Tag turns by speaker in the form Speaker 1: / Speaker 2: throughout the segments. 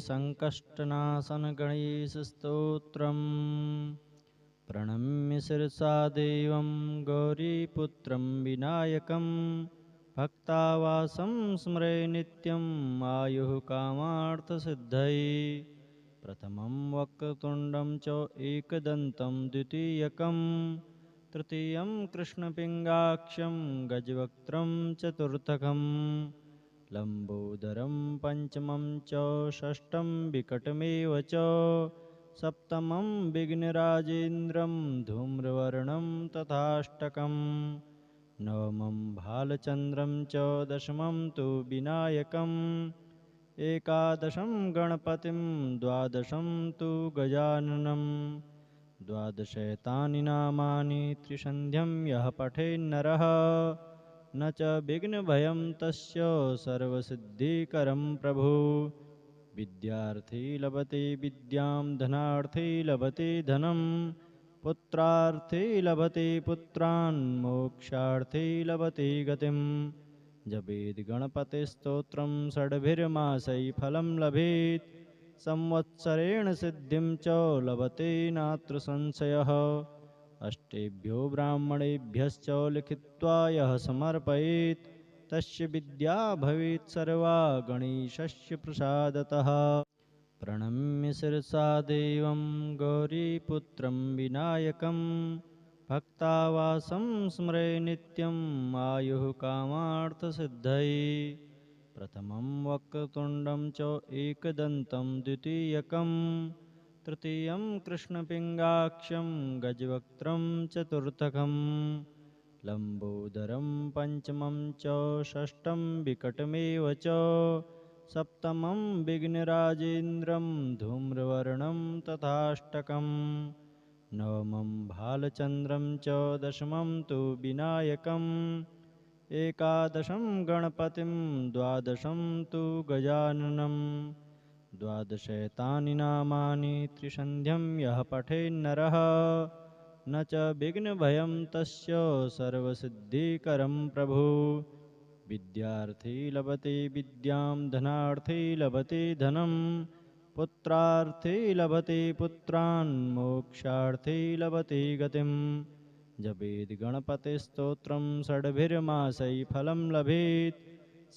Speaker 1: सङ्कष्टनाशनगणेशस्तोत्रम् प्रणम्य शिरसा देवं गौरीपुत्रं विनायकं भक्तावासं स्मरे नित्यम् आयुः कामार्थसिद्धये प्रथमं वक्रतुण्डं च एकदन्तं द्वितीयकं तृतीयं कृष्णपिङ्गाक्षं गजवक्त्रं चतुर्थकं लम्बोदरं पञ्चमं च षष्ठं विकटमेव च सप्तमं विघ्नराजेन्द्रं धूम्रवर्णं तथाष्टकं नवमं भालचन्द्रं च दशमं तु विनायकम् एकादशं गणपतिं द्वादशं तु गजाननं द्वादशैतानि नामानि त्रिसन्ध्यं यः पठेन्नरः न च विघ्नभयं तस्य सर्वसिद्धिकरं प्रभु विद्यार्थी लभते विद्यां धनार्थी लभते धनं पुत्रार्थी लभते पुत्रान् मोक्षार्थी लभते गतिम् जपेद् गणपतिस्तोत्रं षड्भिर्मासै फलं लभेत् संवत्सरेण सिद्धिं च लभते नात्र संशयः अष्टेभ्यो ब्राह्मणेभ्यश्च लिखित्वा यः समर्पयेत् तस्य विद्या भवेत् सर्वा गणेशस्य प्रसादतः प्रणम्य शिरसा देवं गौरीपुत्रं विनायकं भक्तावासं स्मरे नित्यम् आयुः कामार्थसिद्धये प्रथमं वक्रतुण्डं च एकदन्तं द्वितीयकं तृतीयं कृष्णपिङ्गाक्षं गजवक्त्रं चतुर्थकं लम्बोदरं पञ्चमं च षष्ठं विकटमेव च सप्तमं विघ्नराजेन्द्रं धूम्रवर्णं तथाष्टकं नवमं भालचन्द्रं च दशमं तु विनायकम् एकादशं गणपतिं द्वादशं तु गजाननं द्वादशैतानि नामानि त्रिसन्ध्यं यः पठेन्नरः न च विघ्नभयं तस्य सर्वसिद्धिकरं प्रभु विद्यार्थी लभते विद्यां धनार्थी लभते धनं पुत्रार्थी लभते पुत्रान् मोक्षार्थी लभते गतिम् जपेद् गणपतिस्तोत्रं षड्भिर्मासै फलं लभेत्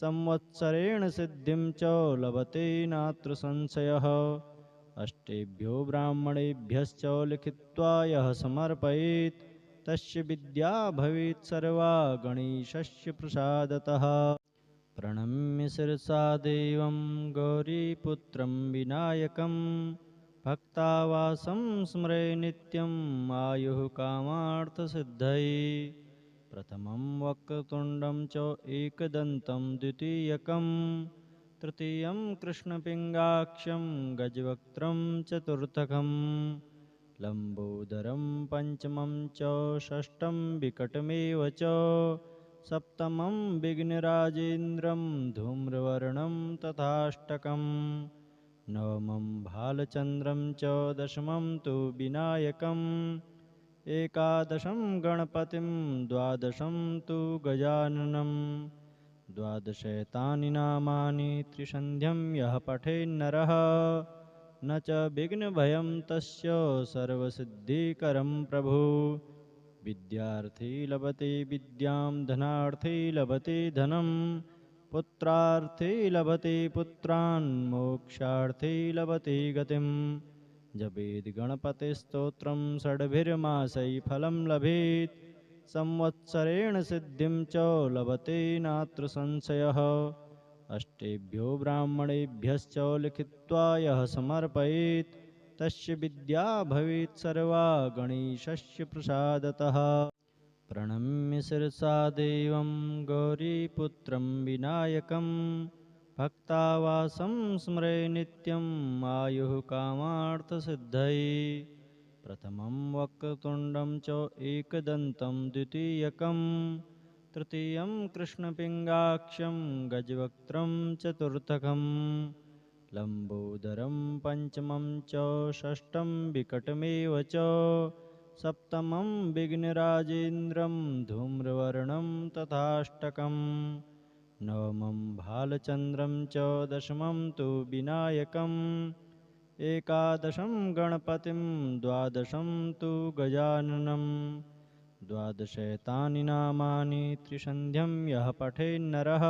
Speaker 1: संवत्सरेण सिद्धिं च लभते नात्र संशयः अष्टेभ्यो ब्राह्मणेभ्यश्च लिखित्वा यः समर्पयेत् तस्य विद्या भवेत् सर्वा गणेशस्य प्रसादतः प्रणम्य शिरसा देवं गौरीपुत्रं विनायकं भक्तावासं स्मरे नित्यम् आयुः कामार्थसिद्धये प्रथमं वक्रतुण्डं च एकदन्तं द्वितीयकं तृतीयं कृष्णपिङ्गाक्षं गजवक्त्रं चतुर्थकं लम्बोदरं पञ्चमं च षष्ठं विकटमेव च सप्तमं विघ्नराजेन्द्रं धूम्रवर्णं तथाष्टकं नवमं भालचन्द्रं च दशमं तु विनायकम् एकादशं गणपतिं द्वादशं तु गजाननं द्वादशैतानि नामानि त्रिसन्ध्यं यः पठेन्नरः न च विघ्नभयं तस्य सर्वसिद्धिकरं प्रभु विद्यार्थी लभते विद्यां धनार्थी लभते धनं पुत्रार्थी लभते पुत्रान् मोक्षार्थी लभते गतिम् जपेद् गणपतिस्तोत्रं षड्भिर्मासै फलं लभेत् संवत्सरेण सिद्धिं च लभते नात्र संशयः अष्टेभ्यो ब्राह्मणेभ्यश्च लिखित्वा यः समर्पयेत् तस्य विद्या भवेत् सर्वा गणेशस्य प्रसादतः प्रणम्य शिरसा देवं गौरीपुत्रं विनायकं भक्तावासं स्मरे नित्यम् आयुः कामार्थसिद्धये प्रथमं वक्रतुण्डं च एकदन्तं द्वितीयकं तृतीयं कृष्णपिङ्गाक्षं गजवक्त्रं चतुर्थकं लम्बोदरं पञ्चमं च षष्ठं विकटमेव च सप्तमं विघ्नराजेन्द्रं धूम्रवर्णं तथाष्टकं नवमं भालचन्द्रं च दशमं तु विनायकम् एकादशं गणपतिं द्वादशं तु गजाननं द्वादशैतानि नामानि त्रिसन्ध्यं यः पठेन्नरः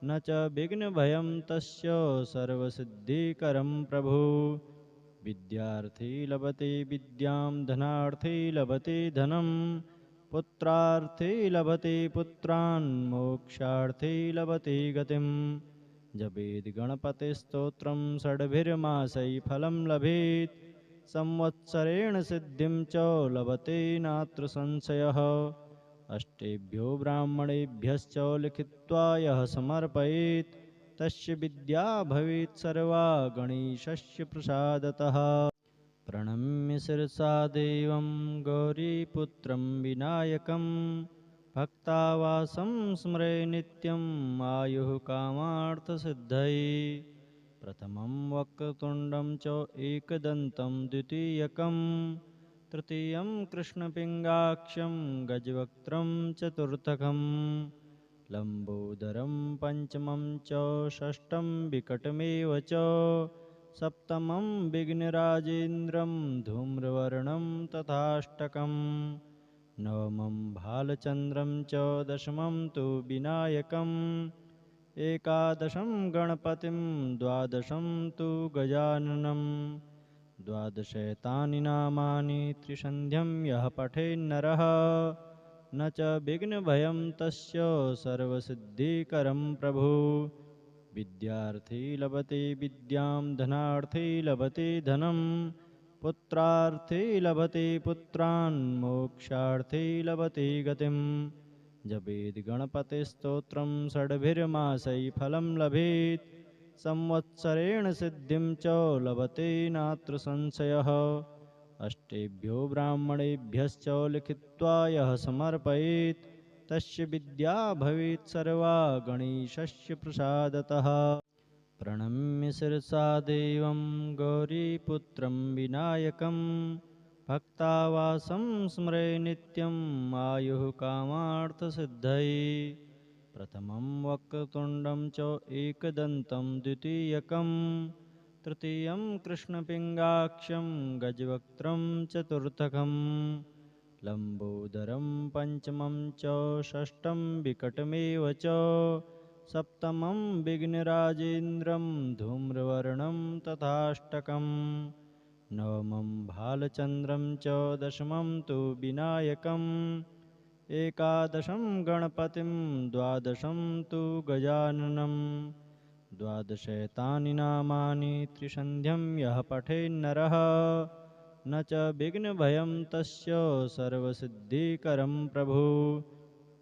Speaker 1: न च विघ्नभयं तस्य सर्वसिद्धिकरं प्रभु विद्यार्थी लभते विद्यां धनार्थी लभते धनं पुत्रार्थी लभते पुत्रान् मोक्षार्थी लभते गतिम् जपेद गणपतिस्तोत्रं षड्भिर्मासै फलं लभेत् संवत्सरेण सिद्धिं च लभते नात्र संशयः अष्टेभ्यो ब्राह्मणेभ्यश्च लिखित्वा यः समर्पयेत् तस्य विद्या भवेत् सर्वा गणेशस्य प्रसादतः प्रणम्य शिरसा देवं गौरीपुत्रं विनायकं भक्तावासं स्मरे नित्यम् आयुः कामार्थसिद्धये प्रथमं वक्रतुण्डं च एकदन्तं द्वितीयकं तृतीयं कृष्णपिङ्गाक्षं गजवक्त्रं चतुर्थकं लम्बोदरं पञ्चमं च षष्ठं विकटमेव च सप्तमं विघ्नराजेन्द्रं धूम्रवर्णं तथाष्टकम् नवमं भालचन्द्रं च दशमं तु विनायकम् एकादशं गणपतिं द्वादशं तु गजाननं द्वादशैतानि नामानि त्रिसन्ध्यं यः पठेन्नरः न च विघ्नभयं तस्य सर्वसिद्धिकरं प्रभु विद्यार्थी लभते विद्यां धनार्थी लभते धनं पुत्रार्थी लभते पुत्रान् मोक्षार्थी लभते गतिम् जपेद गणपतिस्तोत्रं षड्भिर्मासै फलं लभेत् संवत्सरेण सिद्धिं च लभते नात्र संशयः अष्टेभ्यो ब्राह्मणेभ्यश्च लिखित्वा यः समर्पयेत् तस्य विद्या भवेत् सर्वा गणेशस्य प्रसादतः प्रणम्य शिरसा देवं गौरीपुत्रं विनायकं भक्तावासं स्मरे नित्यम् आयुः कामार्थसिद्धये प्रथमं वक्रतुण्डं च एकदन्तं द्वितीयकं तृतीयं कृष्णपिङ्गाक्षं गजवक्त्रं चतुर्थकं लम्बोदरं पञ्चमं च षष्ठं विकटमेव च सप्तमं विघ्नराजेन्द्रं धूम्रवर्णं तथाष्टकम् नवमं भालचन्द्रं च दशमं तु विनायकम् एकादशं गणपतिं द्वादशं तु गजाननं द्वादशैतानि नामानि त्रिसन्ध्यं यः पठेन्नरः न च विघ्नभयं तस्य सर्वसिद्धिकरं प्रभु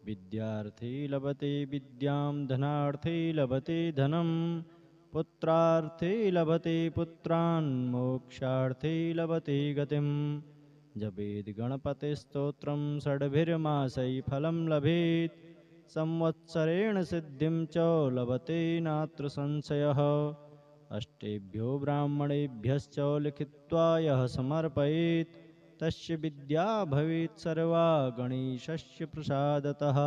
Speaker 1: विद्यार्थी लभते विद्यां धनार्थी लभते धनं पुत्रार्थी लभते पुत्रान् मोक्षार्थी लभते गतिम् जपेद गणपतिस्तोत्रं षड्भिर्मासै फलं लभेत् संवत्सरेण सिद्धिं च लभते नात्र संशयः अष्टेभ्यो ब्राह्मणेभ्यश्च लिखित्वा यः समर्पयेत् तस्य विद्या भवेत् सर्वा गणेशस्य प्रसादतः